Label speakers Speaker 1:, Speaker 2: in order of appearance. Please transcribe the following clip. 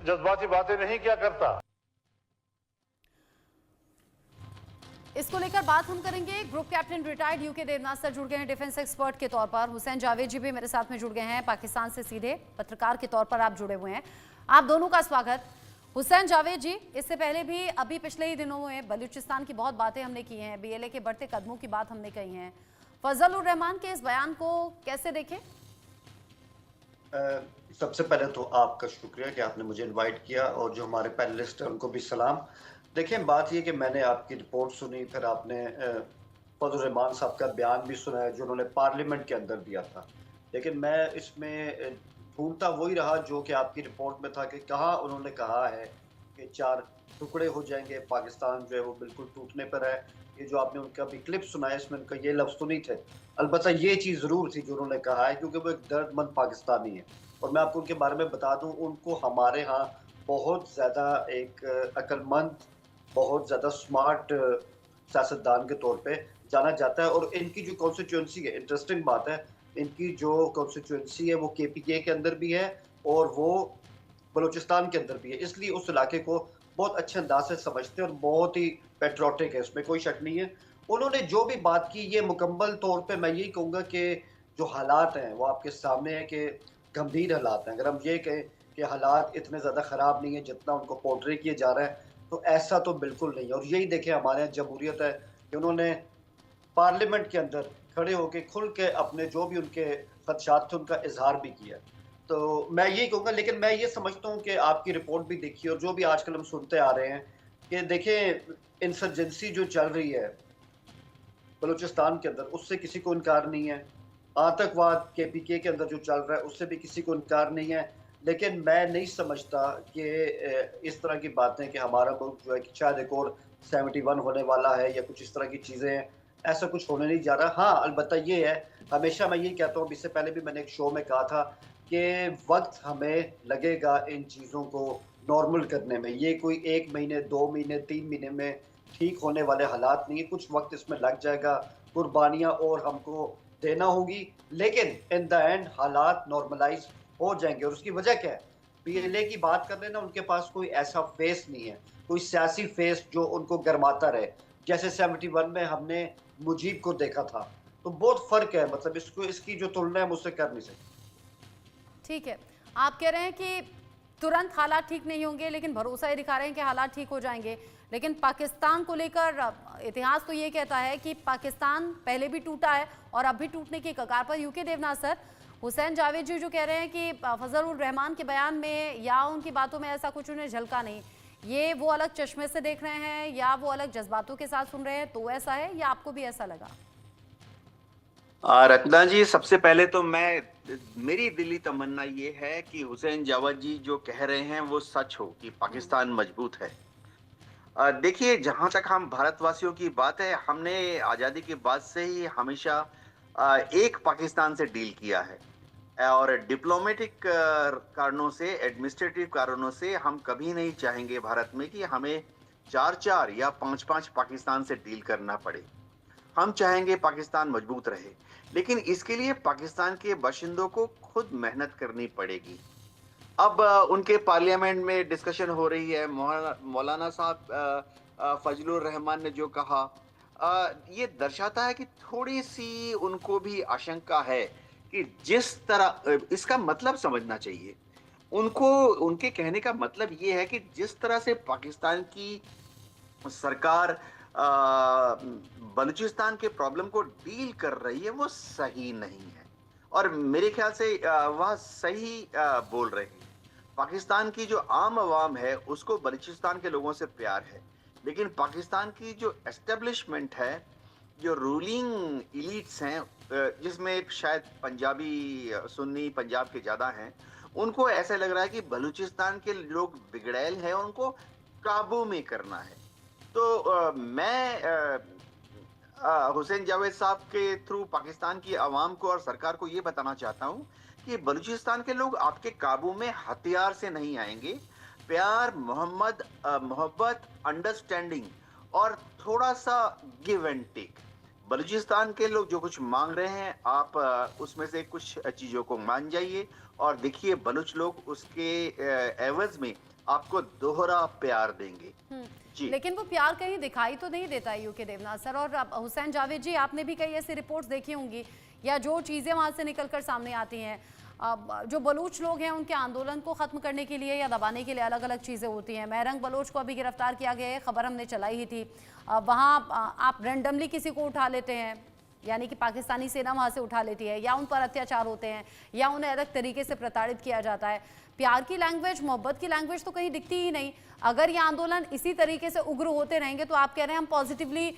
Speaker 1: जज्बाती बातें नहीं किया करता।
Speaker 2: इसको लेकर बात हम करेंगे। Group captain retired UK Devnath sir जुड़ गए हैं डिफेंस एक्सपर्ट के तौर पर। हुसैन जावेद जी भी मेरे साथ में जुड़ गए हैं, पाकिस्तान से सीधे पत्रकार के तौर पर आप जुड़े हुए हैं। आप दोनों का स्वागत। हुसैन जावेद जी, इससे पहले भी अभी पिछले ही दिनों में बलूचिस्तान की बहुत बातें हमने की हैं, बीएलए के बढ़ते कदमों की बात हमने कही है। फजल उर रहमान के इस बयान को कैसे देखें?
Speaker 3: सबसे पहले तो आपका शुक्रिया कि आपने मुझे इनवाइट किया, और जो हमारे पैनलिस्ट हैं उनको भी सलाम। देखिए, बात ये कि मैंने आपकी रिपोर्ट सुनी, फिर आपने फजल रहमान साहब का बयान भी सुना है जो उन्होंने पार्लियामेंट के अंदर दिया था। लेकिन मैं इसमें ढूंढता वही रहा जो कि आपकी रिपोर्ट में था कि कहाँ उन्होंने कहा है कि 4 टुकड़े हो जाएंगे, पाकिस्तान जो है वो बिल्कुल टूटने पर है। ये जो आपने उनका भी क्लिप सुनाया, इसमें उनका ये लफ्ज़ तो नहीं थे। अलबत्ता ये चीज़ ज़रूर थी जो उन्होंने कहा है, क्योंकि वो एक दर्दमंद पाकिस्तानी है। और मैं आपको उनके बारे में बता दूं, उनको हमारे यहाँ बहुत ज़्यादा एक अक्लमंद, बहुत ज़्यादा स्मार्ट सियासतदान के तौर पे जाना जाता है। और इनकी जो कॉन्स्टिट्यूंसी है, इंटरेस्टिंग बात है, इनकी जो कॉन्स्टिट्यूंसी है वो केपीके के अंदर भी है और वो बलूचिस्तान के अंदर भी है। इसलिए उस इलाके को बहुत अच्छे अंदाज से समझते हैं और बहुत ही पेट्रोटिक है, इसमें कोई शक नहीं है। उन्होंने जो भी बात की, ये मुकम्मल तौर पे मैं यही कहूँगा कि जो हालात हैं वो आपके सामने है कि गंभीर हालात हैं। अगर हम ये कहें कि हालात इतने ज़्यादा ख़राब नहीं है जितना उनको पोर्ट्रे किया जा रहा है, तो ऐसा तो बिल्कुल नहीं है। और यही देखें, हमारे यहाँ जमहूरियत है कि उन्होंने पार्लियामेंट के अंदर खड़े होकर खुल के अपने जो भी उनके खदशात थे उनका इजहार भी किया। तो मैं यही कहूँगा, लेकिन मैं ये समझता हूँ कि आपकी रिपोर्ट भी देखी और जो भी आजकल हम सुनते आ रहे हैं कि देखें, इंसर्जेंसी जो चल रही है बलूचिस्तान के अंदर, उससे किसी को इनकार नहीं है। आतंकवाद केपीके के अंदर जो चल रहा है उससे भी किसी को इनकार नहीं है। लेकिन मैं नहीं समझता कि इस तरह की बातें कि हमारा मुल्क जो है कि शायद एक और 71 होने वाला है या कुछ इस तरह की चीज़ें हैं, ऐसा कुछ होने नहीं जा रहा। हाँ, अलबत्ता ये है, हमेशा मैं यही कहता हूँ, इससे पहले भी मैंने एक शो में कहा था कि वक्त हमें लगेगा इन चीज़ों को नॉर्मल करने में। ये कोई 1 महीने, 2 महीने, 3 महीने में ठीक होने वाले हालात नहीं है। कुछ वक्त इसमें लग जाएगा, कुर्बानियाँ और हमको देना होगी, लेकिन इन द एंड हालात नॉर्मलाइज हो जाएंगे। और उसकी वजह क्या है? पीएलए की बात कर लेना, उनके पास कोई ऐसा फेस नहीं है, कोई सियासी फेस जो उनको गरमाता रहे, जैसे 71 में हमने मुजीब को देखा था। तो बहुत फर्क है, मतलब इसको, इसकी जो तुलना है मुझसे कर नहीं सकते।
Speaker 2: ठीक है, आप कह रहे हैं कि तुरंत हालात ठीक नहीं होंगे, लेकिन भरोसा ये दिखा रहे हैं कि हालात ठीक हो जाएंगे। लेकिन पाकिस्तान को लेकर इतिहास तो ये कहता है कि पाकिस्तान पहले भी टूटा है और अब भी टूटने की कगार पर। यूके देवनाथ सर, हुसैन जावेद जी जो कह रहे हैं कि फजल उर रहमान के बयान में या उनकी बातों में ऐसा कुछ उन्हें झलका नहीं, ये वो अलग चश्मे से देख रहे हैं या वो अलग जज्बातों के साथ सुन रहे हैं, तो ऐसा है या आपको भी ऐसा लगा?
Speaker 4: रत्ना जी, सबसे पहले तो मेरी दिली तमन्ना ये है कि हुसैन जावेद जी जो कह रहे हैं वो सच हो कि पाकिस्तान मजबूत है। देखिए, जहां तक हम भारतवासियों की बात है, हमने आजादी के बाद से ही हमेशा एक पाकिस्तान से डील किया है। और डिप्लोमेटिक कारणों से, एडमिनिस्ट्रेटिव कारणों से हम कभी नहीं चाहेंगे भारत में कि हमें 4-4 या 5-5 पाकिस्तान से डील करना पड़े। हम चाहेंगे पाकिस्तान मजबूत रहे, लेकिन इसके लिए पाकिस्तान के बाशिंदों को खुद मेहनत करनी पड़ेगी। अब उनके पार्लियामेंट में डिस्कशन हो रही है। मौलाना साहब फजलुर रहमान ने जो कहा, ये दर्शाता है कि थोड़ी सी उनको भी आशंका है कि जिस तरह इसका मतलब समझना चाहिए उनको। उनके कहने का मतलब ये है कि जिस तरह से पाकिस्तान की सरकार बलूचिस्तान के प्रॉब्लम को डील कर रही है वो सही नहीं है, और मेरे ख्याल से वह सही बोल रहे हैं। पाकिस्तान की जो आम आवाम है उसको बलूचिस्तान के लोगों से प्यार है, लेकिन पाकिस्तान की जो एस्टेब्लिशमेंट है, जो रूलिंग इलीट्स हैं, जिसमें एक शायद पंजाबी, सुन्नी पंजाब के ज्यादा हैं, उनको ऐसा लग रहा है कि बलूचिस्तान के लोग बिगड़ैल हैं, उनको काबू में करना है। तो मैं हुसैन जावेद साहब के थ्रू पाकिस्तान की आवाम को और सरकार को ये बताना चाहता हूँ कि बलूचिस्तान के लोग आपके काबू में हथियार से नहीं आएंगे। प्यार, मोहब्बत, अंडरस्टैंडिंग और थोड़ा सा गिव एंड टेक, बलूचिस्तान के लोग जो कुछ मांग रहे हैं, आप उसमें से कुछ चीजों को मान जाइए और देखिए बलूच लोग उसके एवज में आपको दोहरा प्यार देंगे। जी।
Speaker 2: लेकिन वो प्यार कहीं दिखाई तो नहीं देता है यूके देवनाथ सर। और हुसैन जावेद जी, आपने भी कई ऐसी रिपोर्ट्स देखी होंगी या जो चीज़ें वहाँ से निकलकर सामने आती हैं, जो बलूच लोग हैं उनके आंदोलन को ख़त्म करने के लिए या दबाने के लिए अलग अलग चीज़ें होती हैं। महरंग बलोच को अभी गिरफ्तार किया गया है, खबर हमने चलाई ही थी। वहाँ आप रैंडमली किसी को उठा लेते हैं, यानी कि पाकिस्तानी सेना वहाँ से उठा लेती है, या उन पर अत्याचार होते हैं या उन्हें अलग तरीके से प्रताड़ित किया जाता है। प्यार की लैंग्वेज, मोहब्बत की लैंग्वेज तो कहीं दिखती ही नहीं। अगर ये आंदोलन इसी तरीके से उग्र होते रहेंगे तो आप कह रहे हैं हम पॉजिटिवली